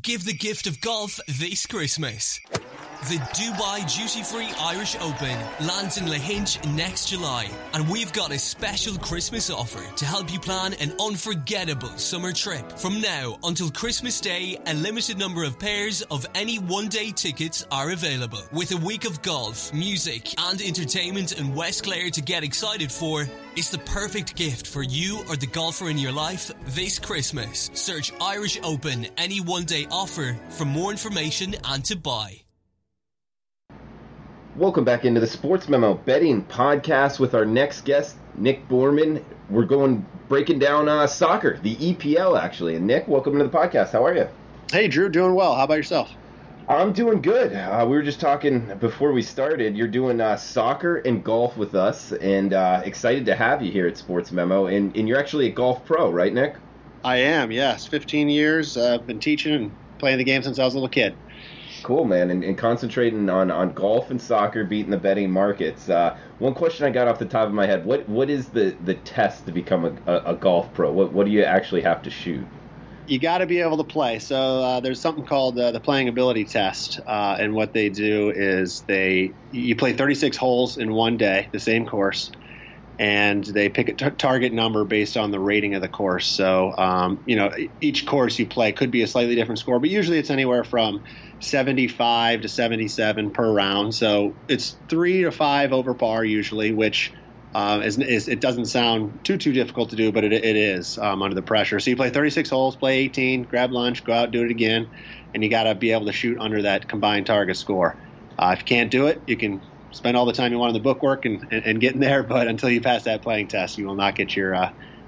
Give the gift of golf this Christmas. The Dubai Duty-Free Irish Open lands in Lahinch next July, and we've got a special Christmas offer to help you plan an unforgettable summer trip. From now until Christmas Day, a limited number of pairs of any one-day tickets are available. With a week of golf, music, and entertainment in West Clare to get excited for, it's the perfect gift for you or the golfer in your life this Christmas. Search Irish Open any one-day offer for more information and to buy. Welcome back into the Sportsmemo betting podcast with our next guest, Nick Borrman. We're breaking down soccer, the EPL actually. And Nick, welcome to the podcast. How are you? Hey, Drew, doing well. How about yourself? I'm doing good. We were just talking before we started. You're doing soccer and golf with us, and excited to have you here at Sportsmemo. And you're actually a golf pro, right, Nick? I am, yes. 15 years. I've been teaching and playing the game since I was a little kid. Cool, man, and concentrating on golf and soccer, beating the betting markets. One question I got off the top of my head, what is the test to become a golf pro? What do you actually have to shoot? You got to be able to play. So there's something called the playing ability test, and what they do is you play 36 holes in one day, the same course, and they pick a target number based on the rating of the course. So, each course you play could be a slightly different score, but usually it's anywhere from 75 to 77 per round. So it's 3 to 5 over par usually, which it doesn't sound too difficult to do, but it is under the pressure. So you play 36 holes, play 18, grab lunch, go out, do it again, and you got to be able to shoot under that combined target score. If you can't do it, you can spend all the time you want on the bookwork and get in there, but until you pass that playing test, you will not get your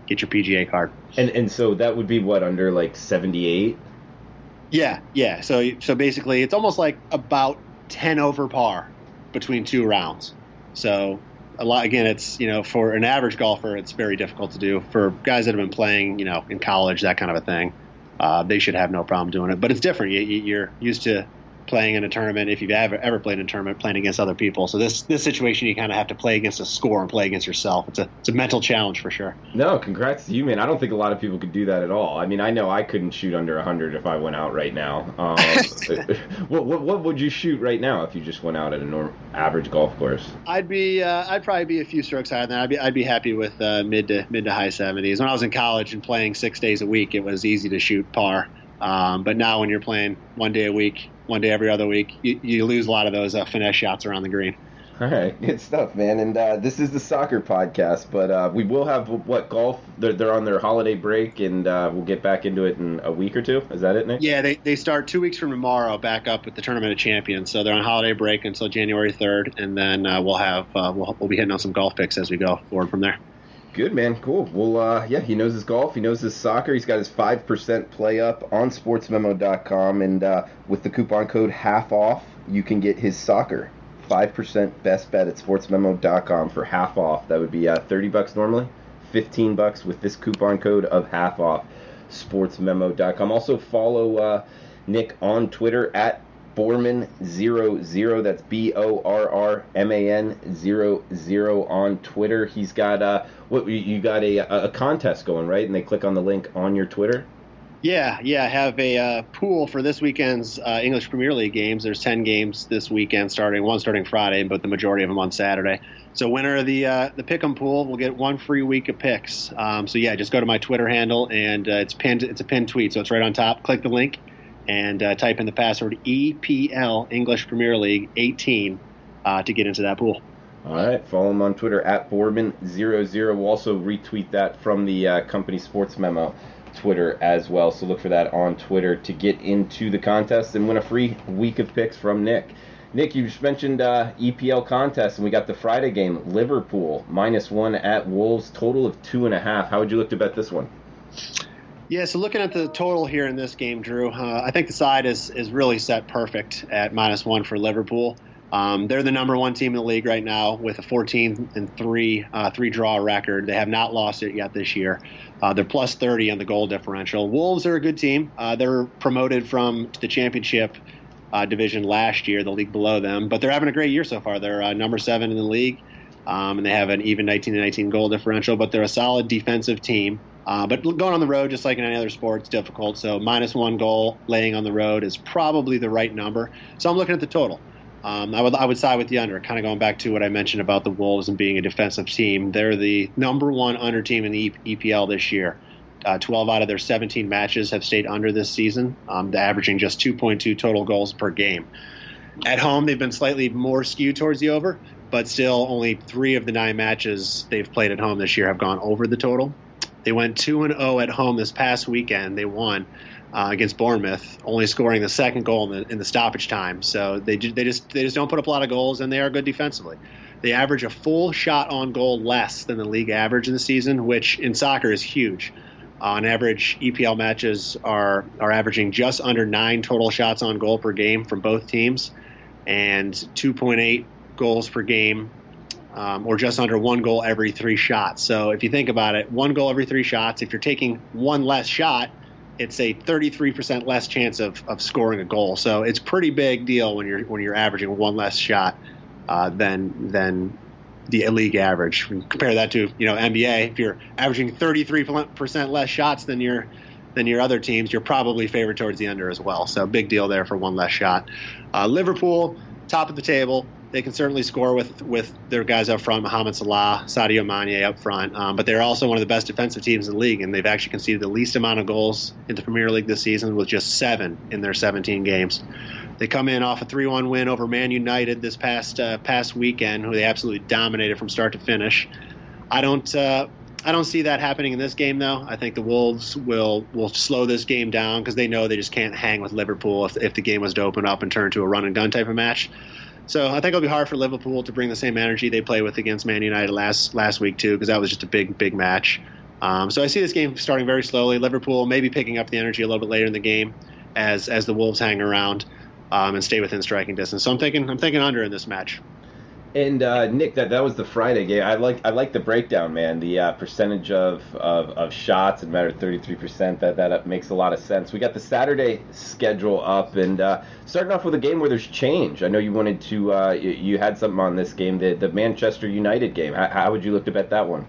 PGA card. And so that would be what, under like 78? Yeah. So basically, it's almost like about 10 over par between two rounds. So a lot. Again, it's for an average golfer, it's very difficult to do. For guys that have been playing, in college, that kind of a thing, they should have no problem doing it. But it's different. You're used to playing in a tournament, if you've ever played in a tournament, playing against other people. So this situation, you kind of have to play against a score and play against yourself. It's a mental challenge for sure. No, congrats to you, man. I don't think a lot of people could do that at all. I mean, I know I couldn't shoot under 100 if I went out right now. What would you shoot right now if you just went out at a average golf course? I'd probably be a few strokes higher than that. I'd be happy with mid to high 70s. When I was in college and playing 6 days a week, it was easy to shoot par. But now when you're playing one day a week, one day every other week, you lose a lot of those finesse shots around the green. All right, good stuff, man. And this is the soccer podcast, but we will have, golf? They're on their holiday break, and we'll get back into it in a week or two. Is that it, Nick? Yeah, they start 2 weeks from tomorrow back up with the Tournament of Champions. So they're on holiday break until January 3rd, and then we'll be hitting on some golf picks as we go forward from there. Good, man. Cool. Well, he knows his golf. He knows his soccer. He's got his 5% play up on sportsmemo.com. And with the coupon code half off, you can get his soccer 5% best bet at sportsmemo.com for half off. That would be $30 normally, $15 with this coupon code of half off, sportsmemo.com. Also follow Nick on Twitter at Borrman00. That's BORRMAN00 on Twitter. He's got you got a contest going, right? And they click on the link on your Twitter. Yeah. I have a pool for this weekend's English Premier League games. There's 10 games this weekend, one starting Friday, but the majority of them on Saturday. So winner of the pick'em pool will get 1 free week of picks. Just go to my Twitter handle, and it's a pinned tweet, so it's right on top. Click the link and type in the password EPL, English Premier League 18, to get into that pool. All right, follow him on Twitter at Borrman00. We'll also retweet that from the company Sports Memo Twitter as well, so look for that on Twitter to get into the contest and win a free week of picks from Nick. Nick, you just mentioned EPL contest, and we got the Friday game, Liverpool, -1 at Wolves, total of 2.5. How would you look to bet this one? Yeah, so looking at the total here in this game, Drew, I think the side is really set perfect at -1 for Liverpool. They're the number one team in the league right now with a 14-3 three-draw record. They have not lost it yet this year. They're plus 30 on the goal differential. Wolves are a good team. They're promoted from the championship division last year, the league below them, but they're having a great year so far. They're number 7 in the league, and they have an even 19-19 goal differential, but they're a solid defensive team. But going on the road, just like in any other sport, it's difficult. So -1 goal laying on the road is probably the right number. So I'm looking at the total. I would side with the under, kind of going back to what I mentioned about the Wolves and being a defensive team. They're the number one under team in the EPL this year. 12 out of their 17 matches have stayed under this season, averaging just 2.2 total goals per game. At home, they've been slightly more skewed towards the over, but still only 3 of the 9 matches they've played at home this year have gone over the total. They went 2-0 at home this past weekend. They won against Bournemouth, only scoring the second goal in the stoppage time. So they just don't put up a lot of goals, and they are good defensively. They average a full shot on goal less than the league average in the season, which in soccer is huge. On average, EPL matches are averaging just under 9 total shots on goal per game from both teams, and 2.8 goals per game, or just under 1 goal every 3 shots. So if you think about it, 1 goal every 3 shots. If you're taking 1 less shot, it's a 33% less chance of scoring a goal. So it's a pretty big deal when you're averaging 1 less shot than the league average. Compare that to NBA. If you're averaging 33% less shots than your other teams, you're probably favored towards the under as well. So big deal there for 1 less shot. Liverpool, top of the table. They can certainly score with their guys up front, Mohamed Salah, Sadio Mane up front. But they're also one of the best defensive teams in the league, and they've actually conceded the least amount of goals in the Premier League this season with just 7 in their 17 games. They come in off a 3-1 win over Man United this past weekend, who they absolutely dominated from start to finish. I don't see that happening in this game, though. I think the Wolves will slow this game down because they know they just can't hang with Liverpool if the game was to open up and turn to a run-and-gun type of match. So I think it'll be hard for Liverpool to bring the same energy they played with against Man United last week, too, because that was just a big match. So I see this game starting very slowly. Liverpool maybe picking up the energy a little bit later in the game as the Wolves hang around and stay within striking distance. So I'm thinking under in this match. And Nick, that was the Friday game. I like the breakdown, man. The percentage of shots, a matter of 33%. That makes a lot of sense. We got the Saturday schedule up, and starting off with a game where there's change. I know you wanted to. You had something on this game, the Manchester United game. How would you look to bet that one?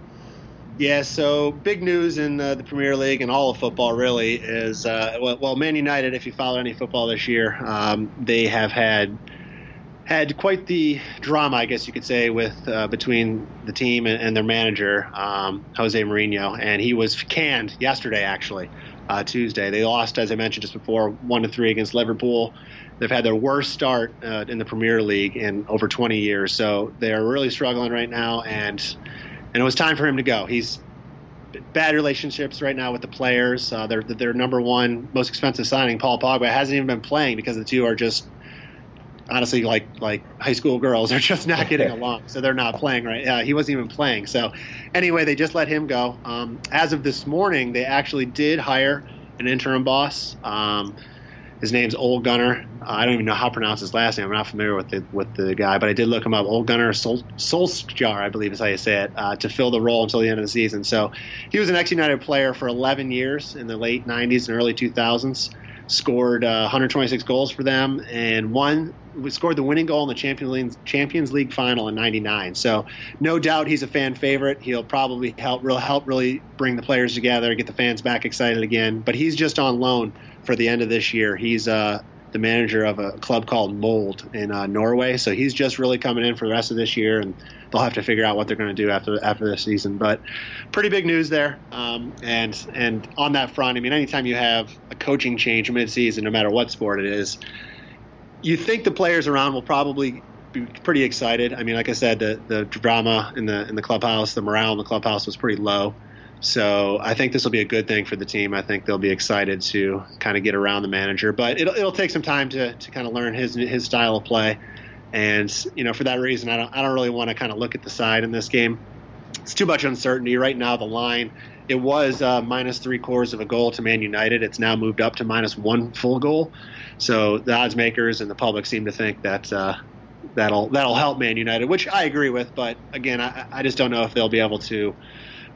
Yeah, so big news in the Premier League and all of football really is Man United. If you follow any football this year, they have had quite the drama, I guess you could say, with between the team and their manager, Jose Mourinho, and he was canned yesterday, actually, Tuesday. They lost, as I mentioned just before, 1-3 against Liverpool. They've had their worst start in the Premier League in over 20 years, so they're really struggling right now, and it was time for him to go. He's bad relationships right now with the players. Their number one most expensive signing, Paul Pogba, hasn't even been playing because the two are just honestly like high school girls. Are just not getting along, so they're not playing right. He wasn't even playing. So anyway, they just let him go. As of this morning, they actually did hire an interim boss. His name's Ole Gunnar. I don't even know how to pronounce his last name. I'm not familiar with the guy, but I did look him up. Ole Gunnar Solskjaer, I believe is how you say it, to fill the role until the end of the season. So he was an ex-United player for 11 years in the late 90s and early 2000s. Scored 126 goals for them and scored the winning goal in the Champions League final in '99. So no doubt he's a fan favorite. He'll probably help really bring the players together, get the fans back excited again. But he's just on loan for the end of this year. He's the manager of a club called Mold in Norway. So he's just really coming in for the rest of this year, and they'll have to figure out what they're going to do after this season. But pretty big news there. And on that front, I mean, anytime you have a coaching change mid-season, no matter what sport it is, you think the players around will probably be pretty excited. I mean, like I said, the drama in the clubhouse, the morale in the clubhouse was pretty low. So I think this will be a good thing for the team. I think they'll be excited to kind of get around the manager, but it'll take some time to kind of learn his style of play. And for that reason, I don't really want to kind of look at the side in this game. It's too much uncertainty right now. The line, it was -3/4 of a goal to Man United. It's now moved up to -1 full goal. So the odds makers and the public seem to think that that'll help Man United, which I agree with. But again, I just don't know if they'll be able to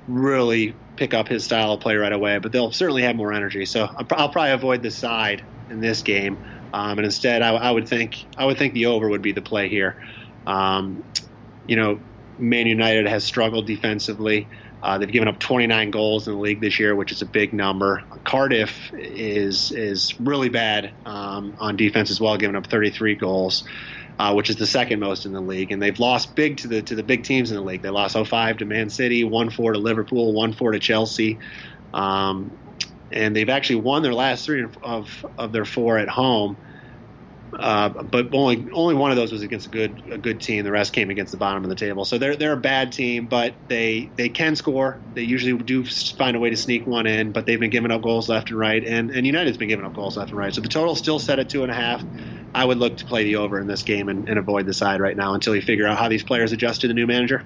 really pick up his style of play right away. But they'll certainly have more energy. So I'll probably avoid the side in this game, and instead I would think the over would be the play here. Man United has struggled defensively. They've given up 29 goals in the league this year, which is a big number. Cardiff is really bad on defense as well, giving up 33 goals, which is the second most in the league. And they've lost big to the big teams in the league. They lost 0-5 to Man City, 1-4 to Liverpool, 1-4 to Chelsea. And they've actually won their last 3 of their 4 at home. But only one of those was against a good team. The rest came against the bottom of the table. So they're a bad team, but they can score. They usually do find a way to sneak one in, but they've been giving up goals left and right, and United's been giving up goals left and right. So the total's still set at 2.5. I would look to play the over in this game and avoid the side right now until you figure out how these players adjust to the new manager.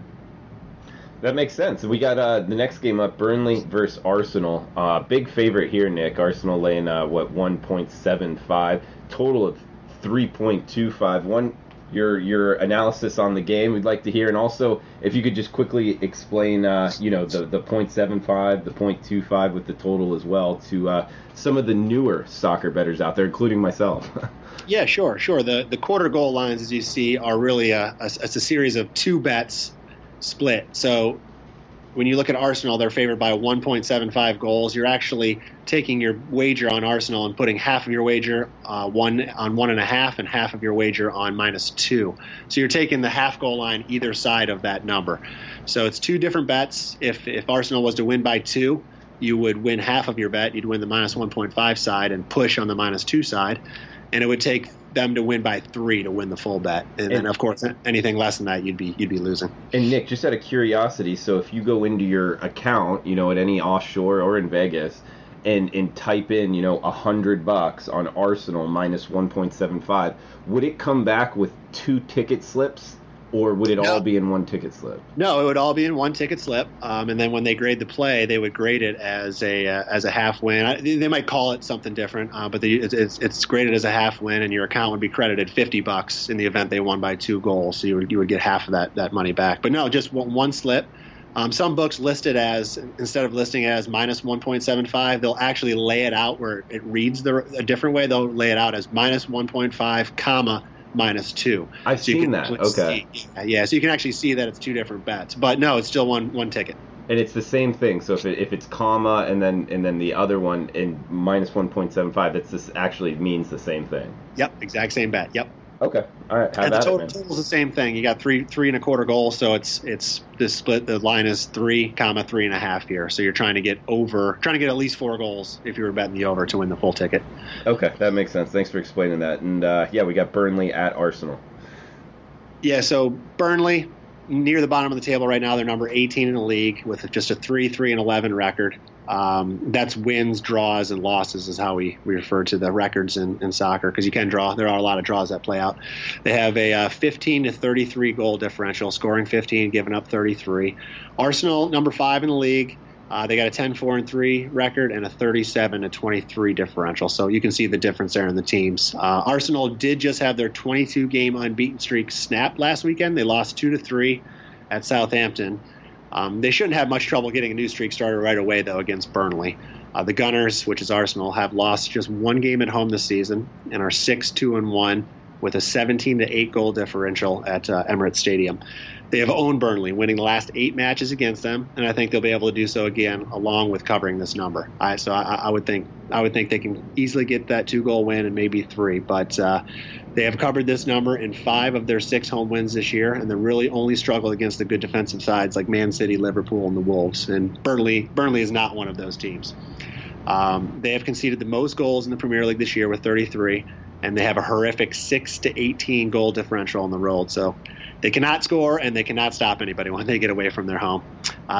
That makes sense. We got the next game up, Burnley versus Arsenal. Big favorite here, Nick. Arsenal laying 1.75, total of 3.25. Your analysis on the game we'd like to hear, and also if you could just quickly explain the 0.75, the 0.25 with the total as well to some of the newer soccer bettors out there, including myself. Yeah, sure. The quarter goal lines, as you see, are really a series of 2 bets split. So when you look at Arsenal, they're favored by 1.75 goals. You're actually taking your wager on Arsenal and putting half of your wager on 1.5 and half of your wager on -2. So you're taking the half goal line either side of that number. So it's 2 different bets. If Arsenal was to win by 2, you would win half of your bet. You'd win the -1.5 side and push on the -2 side. And it would take them to win by 3 to win the full bet. And then, of course, anything less than that, you'd be losing. And Nick, just out of curiosity, so if you go into your account, at any offshore or in Vegas, and type in, $100 on Arsenal -1.75, would it come back with 2 ticket slips? Or would it all be in 1 ticket slip? No, it would all be in 1 ticket slip. And then when they grade the play, they would grade it as a half win. They might call it something different, but it's graded as a half win, and your account would be credited $50 in the event they won by 2 goals. So you would get half of that money back. But no, just 1 slip. Some books list it as, instead of listing it as -1.75, they'll actually lay it out where it reads a different way. They'll lay it out as -1.5, comma, -2. I've seen that. Okay. Yeah, so you can actually see that it's 2 different bets. But no, it's still one ticket. And it's the same thing. So if it's comma and then the other one in -1.75, this actually means the same thing. Yep, exact same bet. Yep. Okay. All right. And the total's the same thing. You got 3.25 goals, so it's this split. The line is 3.5 here. So you're trying to get at least 4 goals if you were betting the over to win the full ticket. Okay, that makes sense. Thanks for explaining that. And we got Burnley at Arsenal. Yeah, so Burnley near the bottom of the table right now. They're number 18 in the league with just a 3-3-11 record. That's wins, draws, and losses is how we refer to the records in soccer, because you can draw. There are a lot of draws that play out. They have a 15 to 33 goal differential, scoring 15, giving up 33. Arsenal, number 5 in the league. They got a 10-4-3 record and a 37 to 23 differential. So you can see the difference there in the teams. Arsenal did just have their 22-game unbeaten streak snapped last weekend. They lost 2-3 at Southampton. They shouldn't have much trouble getting a new streak started right away, though, against Burnley. The Gunners, which is Arsenal, have lost just 1 game at home this season and are 6-2-1 with a 17 to 8 goal differential at Emirates Stadium. They have owned Burnley, winning the last 8 matches against them, and I think they'll be able to do so again, along with covering this number. So I would think they can easily get that 2-goal win and maybe 3, but they have covered this number in 5 of their 6 home wins this year, and they really only struggled against the good defensive sides like Man City, Liverpool, and the Wolves. And Burnley is not one of those teams. They have conceded the most goals in the Premier League this year with 33, and they have a horrific 6 to 18 goal differential on the road. So they cannot score, and they cannot stop anybody when they get away from their home.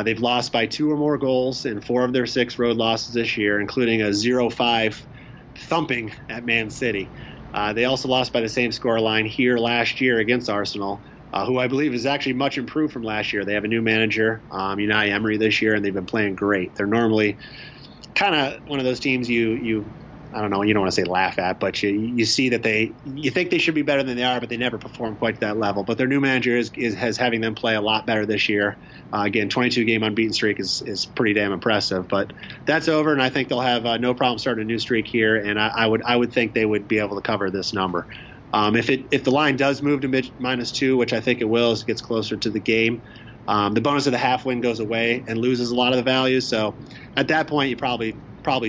They've lost by 2 or more goals in 4 of their 6 road losses this year, including a 0-5 thumping at Man City. They also lost by the same scoreline here last year against Arsenal, who I believe is actually much improved from last year. They have a new manager, Unai Emery, this year, and they've been playing great. They're normally kind of one of those teams you I don't know, you don't want to say laugh at, but you see that you think they should be better than they are, but they never perform quite to that level. But their new manager has having them play a lot better this year. Again, 22-game unbeaten streak is pretty damn impressive. But that's over, and I think they'll have no problem starting a new streak here. And I would think they would be able to cover this number. If the line does move to -2, which I think it will as it gets closer to the game, The bonus of the half win goes away and loses a lot of the value. So at that point, you probably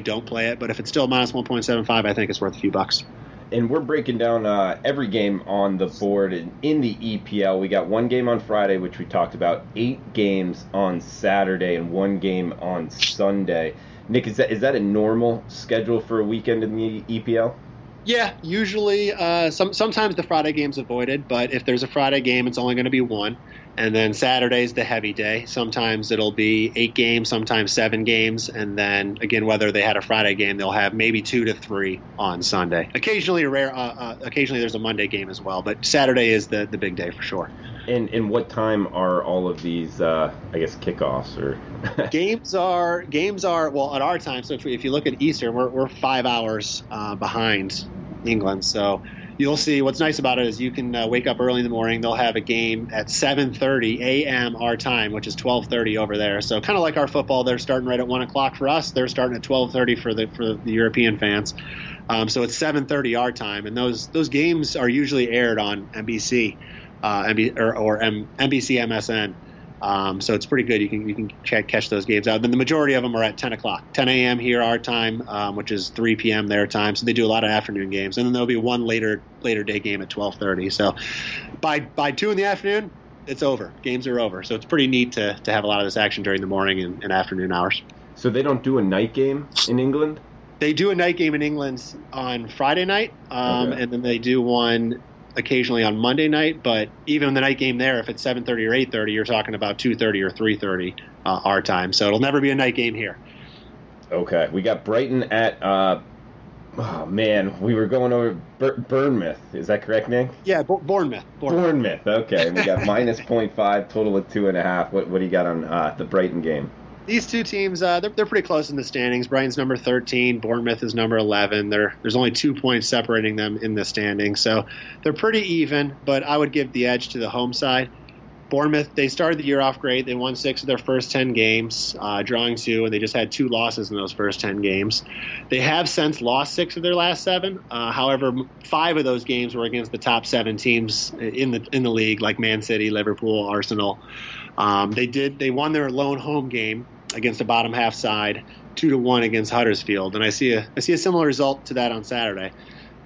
don't play it. But if it's still minus 1.75, I think it's worth a few bucks. And we're breaking down every game on the board in the EPL. We got one game on Friday, which we talked about, 8 games on Saturday, and 1 game on Sunday. Nick, is that a normal schedule for a weekend in the EPL? Yeah, usually sometimes the Friday game's avoided, but if there's a Friday game, it's only going to be 1. And then Saturday's the heavy day. Sometimes it'll be 8 games, sometimes 7 games. And then, again, whether they had a Friday game, they'll have maybe 2 to 3 on Sunday. Occasionally there's a Monday game as well, but Saturday is the big day for sure. And what time are all of these, kickoffs? Or Games are well, at our time, so if you look at Eastern, we're 5 hours behind England. So you'll see what's nice about it is you can wake up early in the morning. They'll have a game at 7:30 a.m. our time, which is 12:30 over there. So kind of like our football, they're starting right at 1 o'clock for us. They're starting at 12:30 for the European fans. So it's 7:30 our time, and those games are usually aired on NBC or NBC MSN. So it's pretty good. You can catch those games out. Then the majority of them are at 10 o'clock, 10 a.m. here our time, which is 3 p.m. their time. So they do a lot of afternoon games, and then there'll be one later day game at 12:30. So by 2 in the afternoon, it's over. Games are over. So it's pretty neat to have a lot of this action during the morning and afternoon hours. So they don't do a night game in England? They do a night game in England on Friday night, and then they do one occasionally on Monday night, but even the night game there, if it's 7:30 or 8:30, you're talking about 2:30 or 3:30 our time. So it'll never be a night game here. Okay, we got Brighton at we were going over Bournemouth. Is that correct, Nick? Yeah, Bournemouth. Okay, we got minus 0.5, total of 2.5. What do you got on the Brighton game? These two teams, they're pretty close in the standings. Brighton's number 13, Bournemouth is number 11. There's only 2 points separating them in the standings, so they're pretty even, but I would give the edge to the home side. Bournemouth, they started the year off great. They won 6 of their first 10 games, drawing 2, and they just had 2 losses in those first 10 games. They have since lost 6 of their last 7. However, 5 of those games were against the top 7 teams in the league, like Man City, Liverpool, Arsenal. They won their lone home game against the bottom half side, 2-1 against Huddersfield, and I see a similar result to that on Saturday.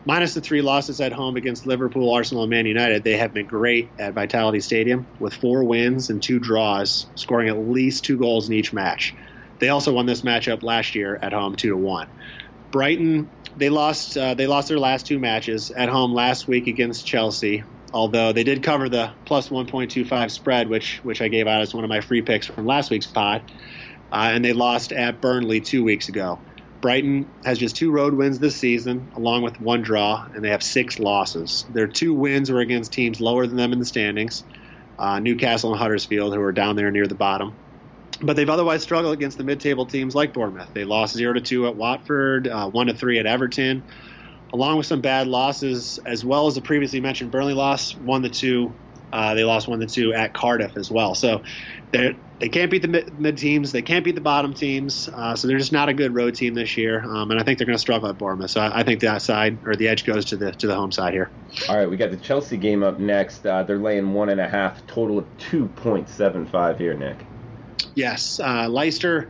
Minus the 3 losses at home against Liverpool, Arsenal, and Man United, they have been great at Vitality Stadium with 4 wins and 2 draws, scoring at least 2 goals in each match. They also won this matchup last year at home 2-1. Brighton, they lost their last 2 matches at home last week against Chelsea. Although they did cover the plus 1.25 spread, which I gave out as one of my free picks from last week's pod, and they lost at Burnley 2 weeks ago. Brighton has just 2 road wins this season, along with 1 draw, and they have 6 losses. Their 2 wins were against teams lower than them in the standings, Newcastle and Huddersfield, who are down there near the bottom. But they've otherwise struggled against the mid-table teams like Bournemouth. They lost 0-2 at Watford, 1-3 at Everton, along with some bad losses, as well as the previously mentioned Burnley loss, 1-2. They lost 1-2 at Cardiff as well. So they can't beat the mid teams. They can't beat the bottom teams. So they're just not a good road team this year. And I think they're going to struggle at Bournemouth. So I think that side, or the edge, goes to the home side here. All right, we got the Chelsea game up next. They're laying 1.5, total of 2.75 here, Nick. Yes, Leicester,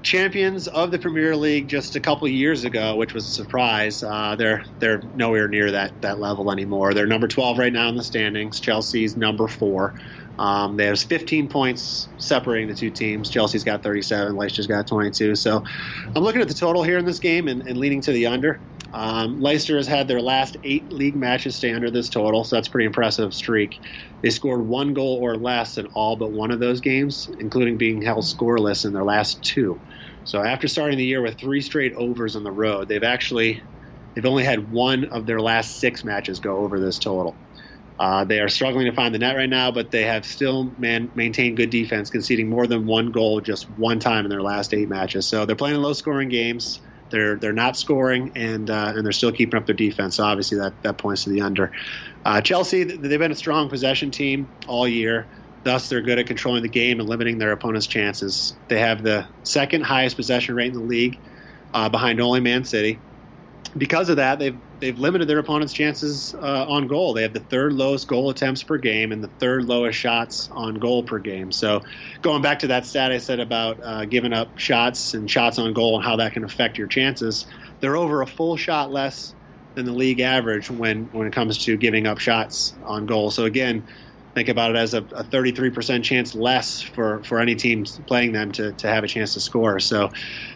champions of the Premier League just a couple of years ago, which was a surprise. They're nowhere near that level anymore. They're number 12 right now in the standings. Chelsea's number 4. There's 15 points separating the two teams. Chelsea's got 37, Leicester's got 22. So I'm looking at the total here in this game and leaning to the under. Leicester has had their last 8 league matches stay under this total, so that's a pretty impressive streak. They scored 1 goal or less in all but one of those games, including being held scoreless in their last 2. So after starting the year with 3 straight overs on the road, they've only had 1 of their last 6 matches go over this total. They are struggling to find the net right now, but they have still maintained good defense, conceding more than 1 goal just 1 time in their last 8 matches. So they're playing low-scoring games. They're not scoring, and they're still keeping up their defense. So obviously that points to the under. Chelsea, they've been a strong possession team all year. Thus, they're good at controlling the game and limiting their opponent's chances. They have the 2nd highest possession rate in the league, behind only Man City. because of that, they've limited their opponent's chances on goal. They have the third lowest goal attempts per game and the third lowest shots on goal per game. So going back to that stat I said about giving up shots and shots on goal and how that can affect your chances, they're over a full shot less than the league average when it comes to giving up shots on goal. So again, think about it as a 33% chance less for any team playing them to have a chance to score. So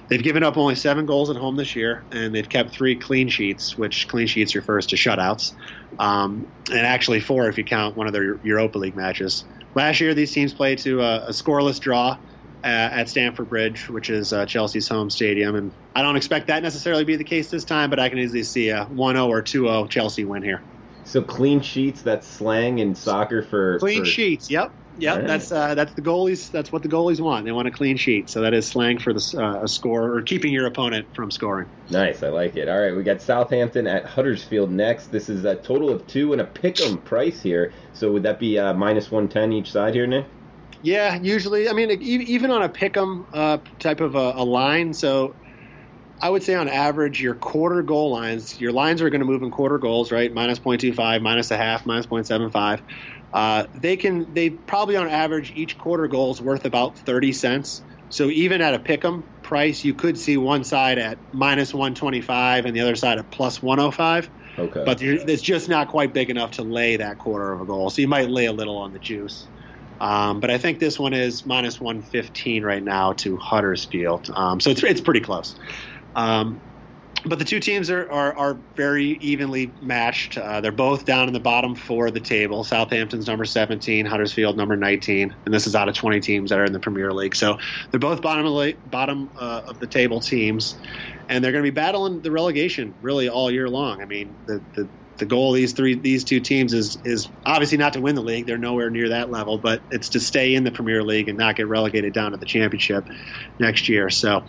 they've given up only 7 goals at home this year, and they've kept 3 clean sheets, which clean sheets refers to shutouts, and actually 4 if you count one of their Europa League matches. Last year, these teams played to a scoreless draw at Stamford Bridge, which is Chelsea's home stadium, and I don't expect that necessarily to be the case this time, but I can easily see a 1-0 or 2-0 Chelsea win here. So clean sheets, that's slang in soccer for clean sheets. Yep. Right. That's the goalies. That's what the goalies want. They want a clean sheet. So that is slang for a score or keeping your opponent from scoring. Nice, I like it. All right, we got Southampton at Huddersfield next. This is a total of 2 and a pick'em price here. So would that be minus 110 each side here, Nick? Yeah, usually. I mean, even on a pick'em type of a line. So I would say on average, your quarter goal lines, your lines are going to move in quarter goals, right? Minus 0.25, minus a half, minus 0.75. They probably on average, each quarter goal is worth about 30 cents. So even at a pick'em price, you could see one side at minus 125 and the other side at plus 105. Okay. But it's just not quite big enough to lay that quarter of a goal. So you might lay a little on the juice. But I think this one is minus 115 right now to Huddersfield. So it's pretty close. But the two teams are very evenly matched. They're both down in the bottom 4 of the table. Southampton's number 17, Huddersfield number 19, and this is out of 20 teams that are in the Premier League. So they're both bottom of the table teams, and they're going to be battling the relegation really all year long. I mean, the goal of these two teams is obviously not to win the league. They're nowhere near that level, but it's to stay in the Premier League and not get relegated down to the Championship next year. So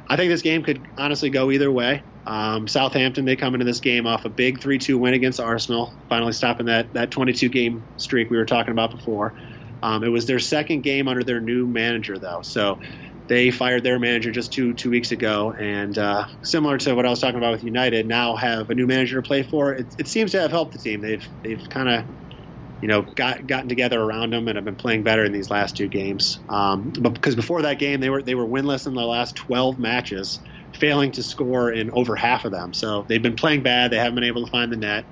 I think this game could honestly go either way. Southampton, they come into this game off a big 3-2 win against Arsenal, finally stopping that 22-game streak we were talking about before. It was their second game under their new manager, though. So they fired their manager just two weeks ago, and similar to what I was talking about with United, now have a new manager to play for. It seems to have helped the team. They've kind of gotten together around them and have been playing better in these last 2 games. But because before that game, they were winless in the last 12 matches, failing to score in over half of them. So they've been playing bad. They haven't been able to find the net.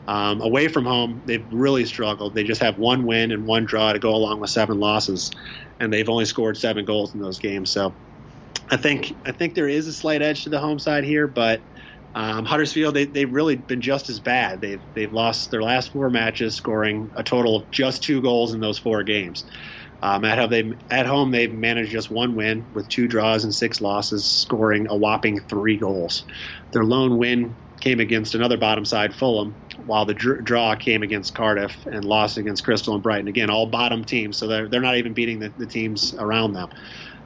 Away from home, they've really struggled. They just have 1 win and 1 draw to go along with 7 losses, and they've only scored 7 goals in those games. So I think there is a slight edge to the home side here, but Huddersfield, they've really been just as bad. They've lost their last 4 matches, scoring a total of just 2 goals in those 4 games. At home, they've managed just 1 win with 2 draws and 6 losses, scoring a whopping 3 goals. Their lone win came against another bottom side, Fulham, while the draw came against Cardiff and lost against Crystal and Brighton. Again, all bottom teams, so they're not even beating the teams around them.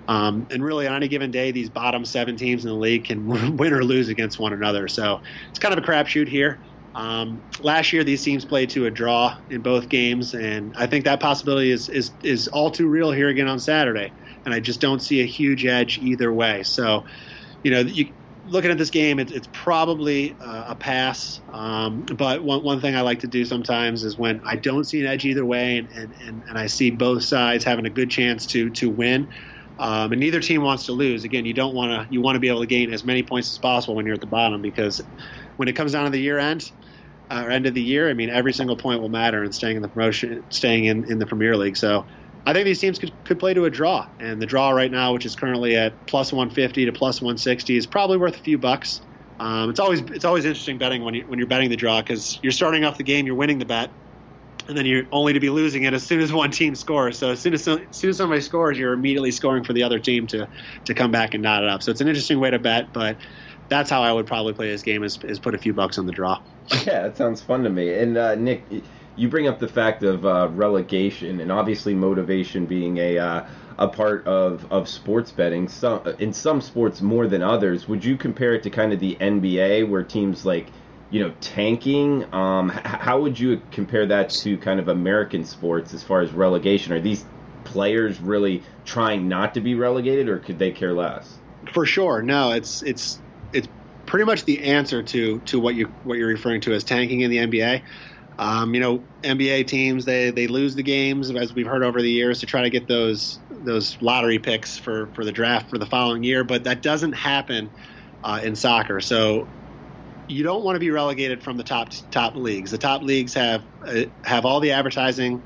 And really, on any given day, these bottom 7 teams in the league can win or lose against one another. So it's kind of a crapshoot here. Last year, these teams played to a draw in both games, and I think that possibility is all too real here again on Saturday. And I just don't see a huge edge either way. So, looking at this game, it's probably a pass. But one thing I like to do sometimes is when I don't see an edge either way, and I see both sides having a good chance to win. And neither team wants to lose. Again, you want to be able to gain as many points as possible when you're at the bottom, because when it comes down to the year end or end of the year, I mean, every single point will matter in staying in the promotion, staying in the Premier League. So I think these teams could play to a draw, and the draw right now, which is currently at plus 150 to plus 160, is probably worth a few bucks. It's always interesting betting when you're betting the draw, because you're starting off the game, you're winning the bet, and then you're only to be losing it as soon as one team scores. So as soon as somebody scores, you're immediately scoring for the other team to come back and knot it up. So it's an interesting way to bet, but that's how I would probably play this game, is put a few bucks on the draw. Yeah, that sounds fun to me. And Nick, you bring up the fact of relegation, and obviously motivation being a part of sports betting. In some sports more than others. Would you compare it to kind of the NBA, where teams like, tanking? How would you compare that to kind of American sports as far as relegation? Are these players really trying not to be relegated, or could they care less? For sure, no. It's pretty much the answer to what you're referring to as tanking in the NBA. NBA teams, they lose the games, as we've heard over the years, to try to get those lottery picks for the draft for the following year, but that doesn't happen in soccer. So you don't want to be relegated from the top leagues. The top leagues have all the advertising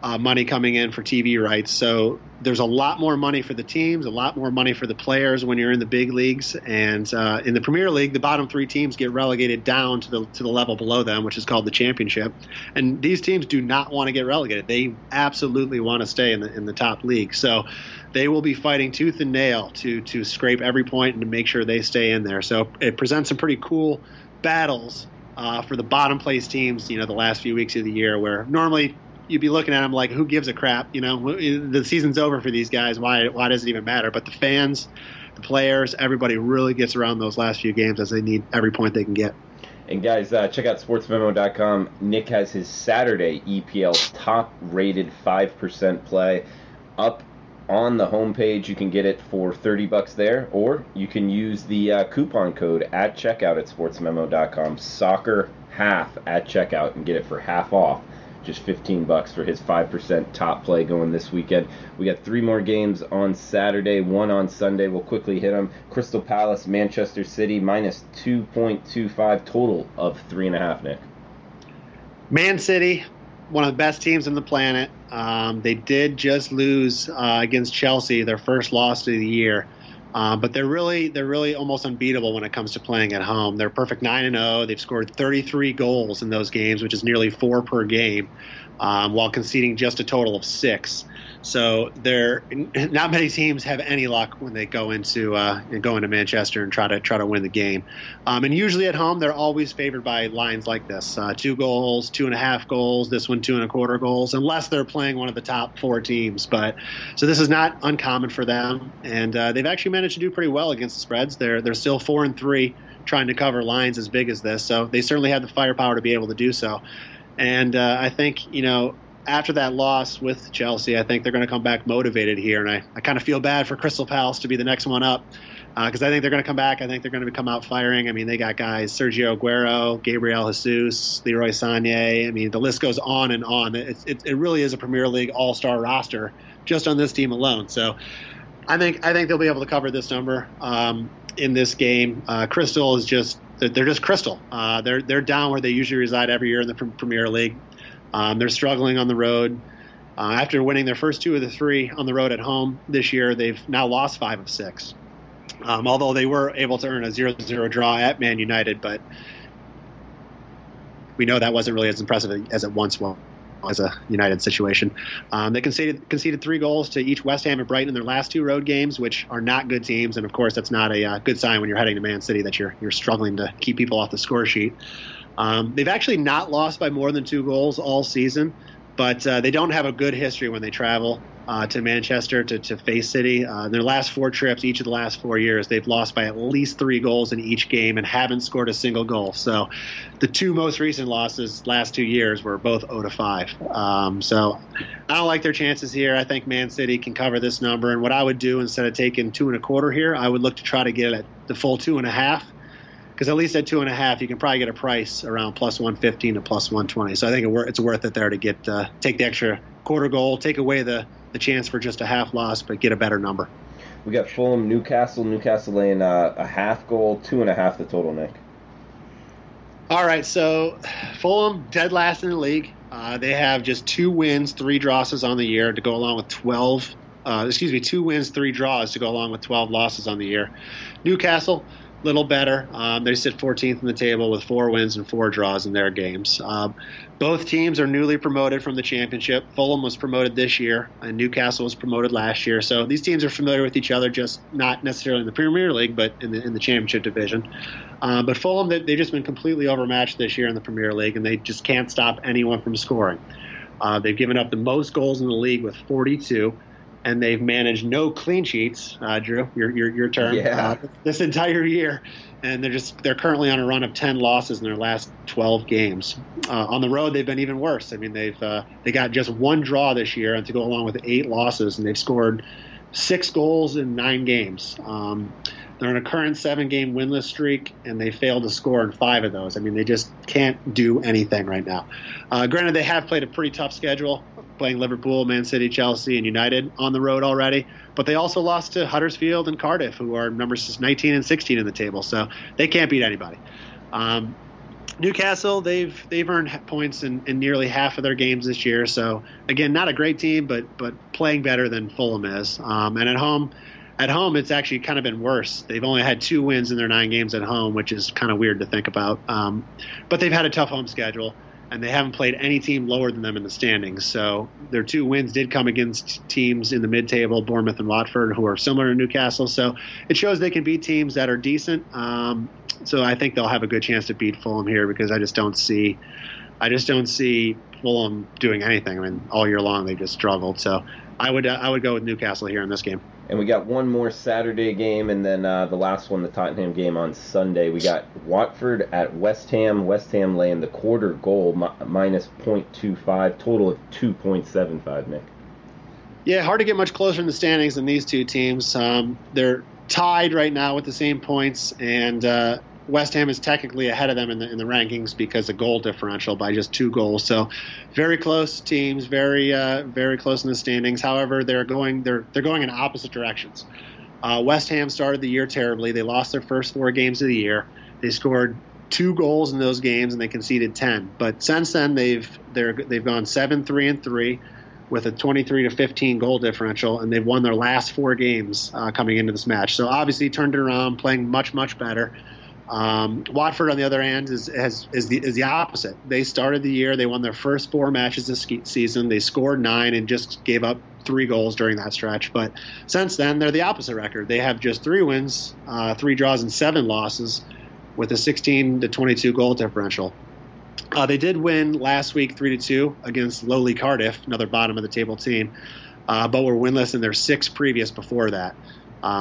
money coming in for TV rights. So there's a lot more money for the teams, a lot more money for the players when you're in the big leagues. And in the Premier League, the bottom three teams get relegated down to the level below them, which is called the Championship. And these teams do not want to get relegated. They absolutely want to stay in the top league. So they will be fighting tooth and nail to scrape every point and to make sure they stay in there. So it presents some pretty cool battles for the bottom place teams, the last few weeks of the year, where normally you'd be looking at them like, who gives a crap? The season's over for these guys. Why does it even matter? But the fans, the players, everybody really gets around those last few games as they need every point they can get. And guys, check out sportsmemo.com. Nick has his Saturday EPL top-rated 5% play up on the homepage. You can get it for $30 there, or you can use the coupon code at checkout at sportsmemo.com, soccer half at checkout, and get it for half off. Just $15 for his 5% top play going this weekend. We got 3 more games on Saturday, 1 on Sunday. We'll quickly hit them. Crystal Palace, Manchester City, minus 2.25, total of 3.5, Nick. Man City, one of the best teams on the planet. They did just lose against Chelsea, their first loss of the year. But they're really almost unbeatable when it comes to playing at home. They're perfect 9-0. They've scored 33 goals in those games, which is nearly 4 per game, while conceding just a total of 6. So not many teams have any luck when they go into Manchester and try to win the game. And usually at home, they're always favored by lines like this: 2 goals, 2.5 goals. This one 2.25 goals, unless they're playing one of the top 4 teams. So this is not uncommon for them, and they've actually managed to do pretty well against the spreads. They're still 4-3, trying to cover lines as big as this. So they certainly have the firepower to be able to do so. And I think after that loss with Chelsea, I think they're going to come back motivated here. And I kind of feel bad for Crystal Palace to be the next one up, because I think they're going to come back. I think they're going to come out firing. I mean, they got guys: Sergio Aguero, Gabriel Jesus, Leroy Sané. I mean, the list goes on and on. It really is a Premier League all-star roster just on this team alone. So I think they'll be able to cover this number in this game. Crystal is they're just Crystal. They're down where they usually reside every year in the Premier League. They're struggling on the road. After winning their first 2 of the 3 on the road at home this year, they've now lost 5 of 6. Although they were able to earn a 0-0 draw at Man United, but we know that wasn't really as impressive as it once was as a United situation. They conceded 3 goals to each West Ham and Brighton in their last 2 road games, which are not good teams. And of course, that's not a good sign when you're heading to Man City that you're struggling to keep people off the score sheet. They've actually not lost by more than 2 goals all season, but they don't have a good history when they travel to Manchester to face City. In their last 4 trips, each of the last 4 years, they've lost by at least 3 goals in each game and haven't scored a single goal. So the 2 most recent losses last 2 years were both 0-5. So I don't like their chances here. I think Man City can cover this number. And what I would do, instead of taking 2.25 here, I would look to try to get it at the full 2.5. Because at least at 2.5, you can probably get a price around plus 115 to plus 120. So I think it's worth it there to take the extra quarter goal, take away the chance for just a half loss, but get a better number. We got Fulham, Newcastle laying a half goal, 2.5 the total, Nick. All right, so Fulham dead last in the league. They have just 2 wins, 3 draws on the year to go along with 2 wins, 3 draws to go along with 12 losses on the year. Newcastle, little better. They sit 14th in the table with 4 wins and 4 draws in their games. Both teams are newly promoted from the Championship. Fulham was promoted this year, and Newcastle was promoted last year. So these teams are familiar with each other, just not necessarily in the Premier League, but in the Championship division. But Fulham, they've just been completely overmatched this year in the Premier League, and they just can't stop anyone from scoring. They've given up the most goals in the league with 42. And they've managed no clean sheets, Drew, your term, this entire year. And they're currently on a run of 10 losses in their last 12 games. On the road, they've been even worse. I mean, they got just 1 draw this year, and to go along with 8 losses, and they've scored 6 goals in 9 games. They're in a current 7-game winless streak, and they failed to score in 5 of those. I mean, they just can't do anything right now. Granted, they have played a pretty tough schedule, playing Liverpool, Man City, Chelsea, and United on the road already. But they also lost to Huddersfield and Cardiff, who are numbers 19 and 16 in the table. So they can't beat anybody. Newcastle, they've earned points in nearly half of their games this year. So, again, not a great team, but playing better than Fulham is. And at home, it's actually kind of been worse. They've only had 2 wins in their 9 games at home, which is kind of weird to think about. But they've had a tough home schedule, and they haven't played any team lower than them in the standings. So their 2 wins did come against teams in the mid-table, Bournemouth and Watford, who are similar to Newcastle. So it shows they can beat teams that are decent. So I think they'll have a good chance to beat Fulham here, because I just don't see Fulham doing anything. I mean, all year long they've just struggled. So I would go with Newcastle here in this game. And we got one more Saturday game, and then the last one, the Tottenham game on Sunday. We got Watford at West Ham. West Ham laying the quarter goal, minus 0.25, total of 2.75, Nick. Yeah, hard to get much closer in the standings than these two teams. They're tied right now with the same points, and West Ham is technically ahead of them in the rankings because of goal differential by just 2 goals. So very close teams, very close in the standings. However, they're going in opposite directions. West Ham started the year terribly. They lost their first 4 games of the year. They scored 2 goals in those games and they conceded 10. But since then they've gone 7-3-3 with a 23-15 goal differential, and they've won their last 4 games coming into this match. So obviously turned it around, playing much better. Watford, on the other hand, is the opposite. They started the year, they won their first 4 matches this season. They scored 9 and just gave up 3 goals during that stretch. But since then, they're the opposite record. They have just 3 wins, 3 draws, and 7 losses with a 16-22 goal differential. They did win last week 3-2 against lowly Cardiff, another bottom of the table team, but were winless in their 6 previous before that.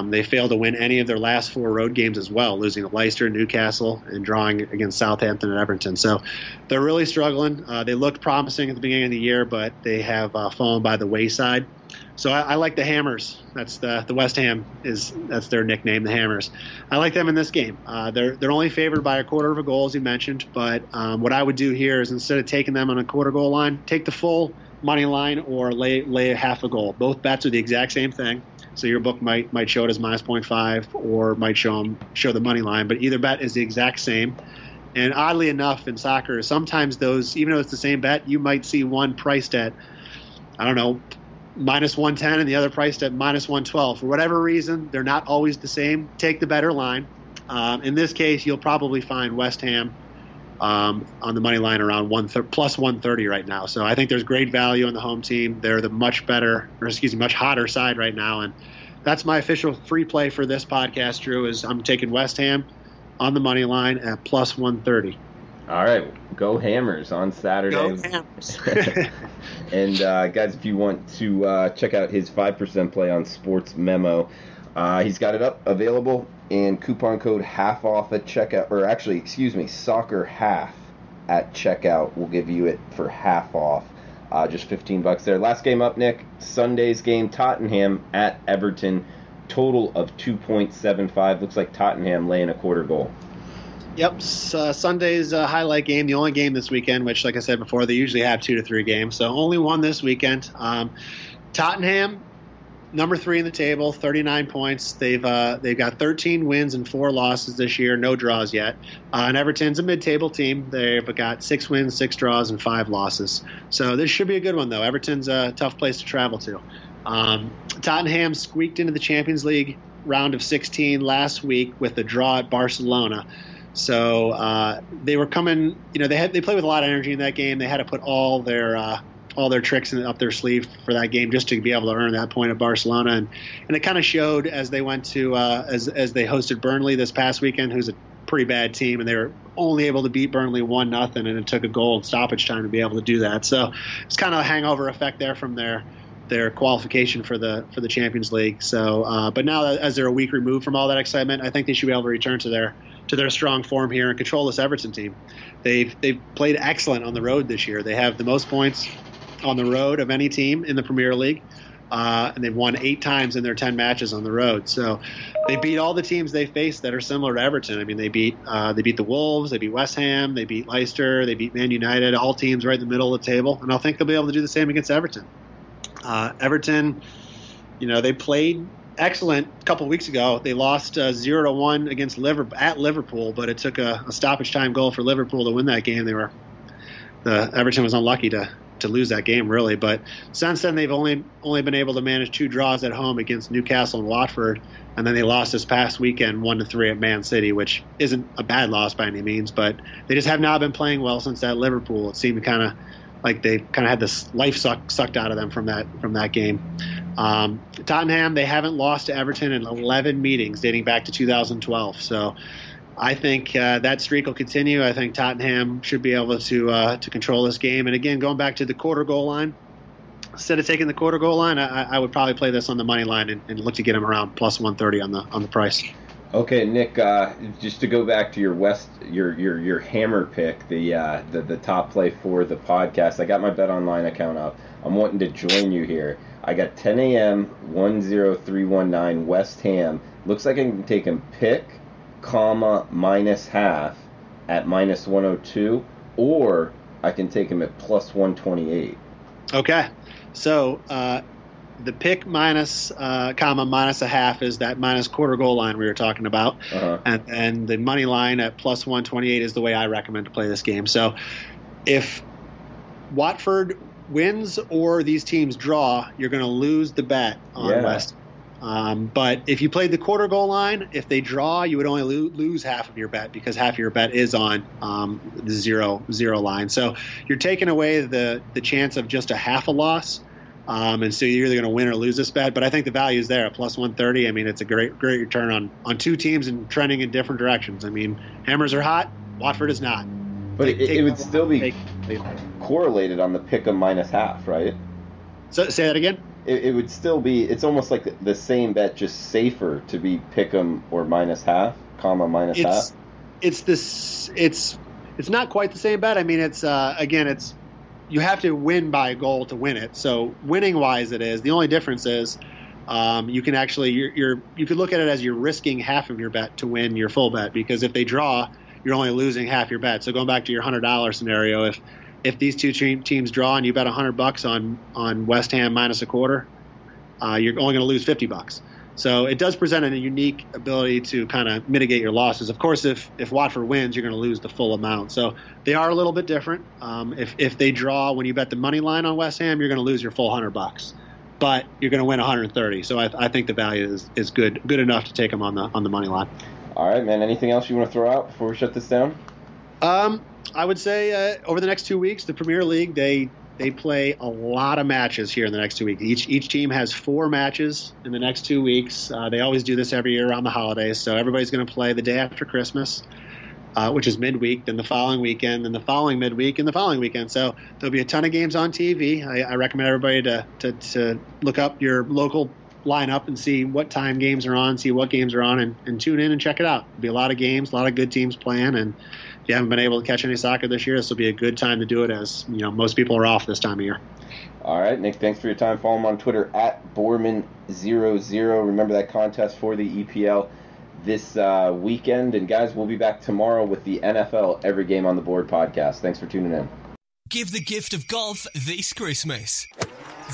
They failed to win any of their last 4 road games as well, losing to Leicester, Newcastle, and drawing against Southampton and Everton. So they're really struggling. They looked promising at the beginning of the year, but they have fallen by the wayside. So I like the Hammers. That's the West Ham that's their nickname, the Hammers. I like them in this game. They're only favored by a quarter of a goal, as you mentioned. But what I would do here is, instead of taking them on a quarter goal line, take the full money line or lay half a goal. Both bets are the exact same thing. So your book might show it as minus 0.5 or might show the money line, but either bet is the exact same. And oddly enough, in soccer, sometimes those, even though it's the same bet, you might see one priced at, I don't know, minus 110 and the other priced at minus 112. For whatever reason, they're not always the same. Take the better line. In this case, you'll probably find West Ham on the money line around plus 130 right now. So I think there's great value on the home team. They're the much hotter side right now. And that's my official free play for this podcast, Drew, is I'm taking West Ham on the money line at plus 130. All right, go Hammers on Saturday. Go Hammers. And guys, if you want to check out his 5% play on Sportsmemo, he's got it available, and coupon code half off at checkout, or actually, soccer half at checkout will give you it for half off, just $15 there. Last game up, Nick, Sunday's game, Tottenham at Everton, total of 2.75. Looks like Tottenham laying a quarter goal. Yep, Sunday's highlight game, the only game this weekend, which, like I said before, they usually have 2 to 3 games, so only one this weekend. Tottenham, number 3 in the table, 39 points. They've got 13 wins and 4 losses this year, no draws yet. And Everton's a mid-table team. They've got 6 wins, 6 draws, and 5 losses. So this should be a good one, though. Everton's a tough place to travel to. Tottenham squeaked into the Champions League round of 16 last week with a draw at Barcelona. So they were coming. They played with a lot of energy in that game. They had to put all their tricks up their sleeve for that game just to be able to earn that point at Barcelona, and it kind of showed as they went to as they hosted Burnley this past weekend, who's a pretty bad team, and they were only able to beat Burnley 1-0, and it took a goal in stoppage time to be able to do that. So it's kind of a hangover effect there from their qualification for the Champions League. So, but now as they're a week removed from all that excitement, I think they should be able to return to their strong form here and control this Everton team. They've played excellent on the road this year. They have the most points on the road of any team in the Premier League. and they've won 8 times in their 10 matches on the road. So they beat all the teams they faced that are similar to Everton. I mean, they beat the Wolves, they beat West Ham, they beat Leicester, they beat Man United, all teams right in the middle of the table. And I think they'll be able to do the same against Everton. Everton, they played excellent a couple of weeks ago. They lost 0-1 against Liverpool, but it took a stoppage time goal for Liverpool to win that game. Everton was unlucky to lose that game, really. But since then, they've only been able to manage 2 draws at home against Newcastle and Watford, and then they lost this past weekend 1-3 at Man City, which isn't a bad loss by any means, but they just have not been playing well since that Liverpool. It seemed kind of like they kind of had this life sucked out of them from that game. Tottenham, they haven't lost to Everton in 11 meetings dating back to 2012. So I think that streak will continue. I think Tottenham should be able to control this game. And again, going back to the quarter goal line, instead of taking the quarter goal line, I would probably play this on the money line and look to get him around plus 130 on the price. Okay, Nick. Just to go back to your hammer pick, the top play for the podcast. I got my Bet Online account up. I'm wanting to join you here. I got 10 a.m. 10319 West Ham. Looks like I can take him pick, minus half at minus 102, or I can take him at plus 128. Okay, so the pick minus minus a half is that minus quarter goal line we were talking about, and the money line at plus 128 is the way I recommend to play this game. So if Watford wins or these teams draw, you're going to lose the bet on West. But if you played the quarter goal line, if they draw, you would only lose half of your bet because half of your bet is on the zero line. So you're taking away the chance of just a half a loss. And so you're either going to win or lose this bet. But I think the value is there at plus 130. I mean, it's a great return on 2 teams and trending in different directions. I mean, Hammers are hot. Watford is not. But it would still be correlated on the pick 'em minus half, right? So say that again? It would still be, it's almost like the same bet, just safer to be pick 'em or minus half, minus half. It's not quite the same bet. I mean, it's you have to win by a goal to win it. So winning wise, it is. The only difference is you can actually you could look at it as you're risking half of your bet to win your full bet, because if they draw, you're only losing half your bet. So going back to your $100 scenario, if these 2 teams draw and you bet $100 on West Ham minus a quarter, you're only going to lose $50. So it does present a unique ability to kind of mitigate your losses. Of course, if Watford wins, you're going to lose the full amount. So they are a little bit different. If they draw, when you bet the money line on West Ham, you're going to lose your full $100, but you're going to win 130. So I think the value is good enough to take them on the money line. All right, man. Anything else you want to throw out before we shut this down? I would say over the next 2 weeks, the Premier League, they play a lot of matches here in the next 2 weeks. Each team has 4 matches in the next 2 weeks. They always do this every year around the holidays. So everybody's going to play the day after Christmas, which is midweek, then the following weekend, then the following midweek, and the following weekend. So there'll be a ton of games on TV. I recommend everybody to look up your local lineup and see what time games are on, see what games are on, and tune in and check it out. There'll be a lot of games, a lot of good teams playing, and if you haven't been able to catch any soccer this year, this will be a good time to do it, as most people are off this time of year. All right, Nick, thanks for your time. Follow him on Twitter at Borman00. Remember that contest for the EPL this weekend. And guys, we'll be back tomorrow with the NFL Every Game on the Board podcast. Thanks for tuning in. Give the gift of golf this Christmas.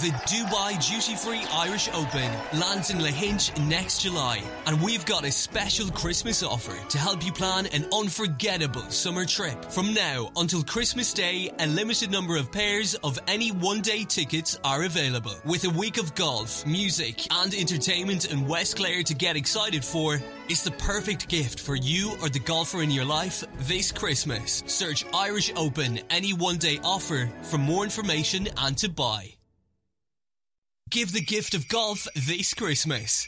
The Dubai Duty-Free Irish Open lands in Lahinch next July, and we've got a special Christmas offer to help you plan an unforgettable summer trip. From now until Christmas Day, a limited number of pairs of any one-day tickets are available. With a week of golf, music, and entertainment in West Clare to get excited for, it's the perfect gift for you or the golfer in your life this Christmas. Search Irish Open any one-day offer for more information and to buy. Give the gift of golf this Christmas.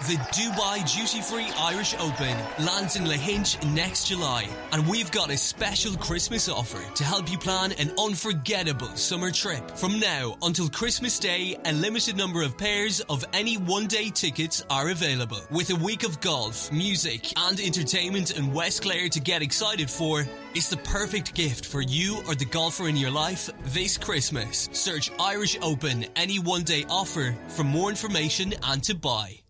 The Dubai Duty Free Irish Open lands in Lahinch next July, and we've got a special Christmas offer to help you plan an unforgettable summer trip. From now until Christmas Day, a limited number of pairs of any one-day tickets are available. With a week of golf, music and entertainment in West Clare to get excited for, it's the perfect gift for you or the golfer in your life this Christmas. Search Irish Open any one-day offer for more information and to buy.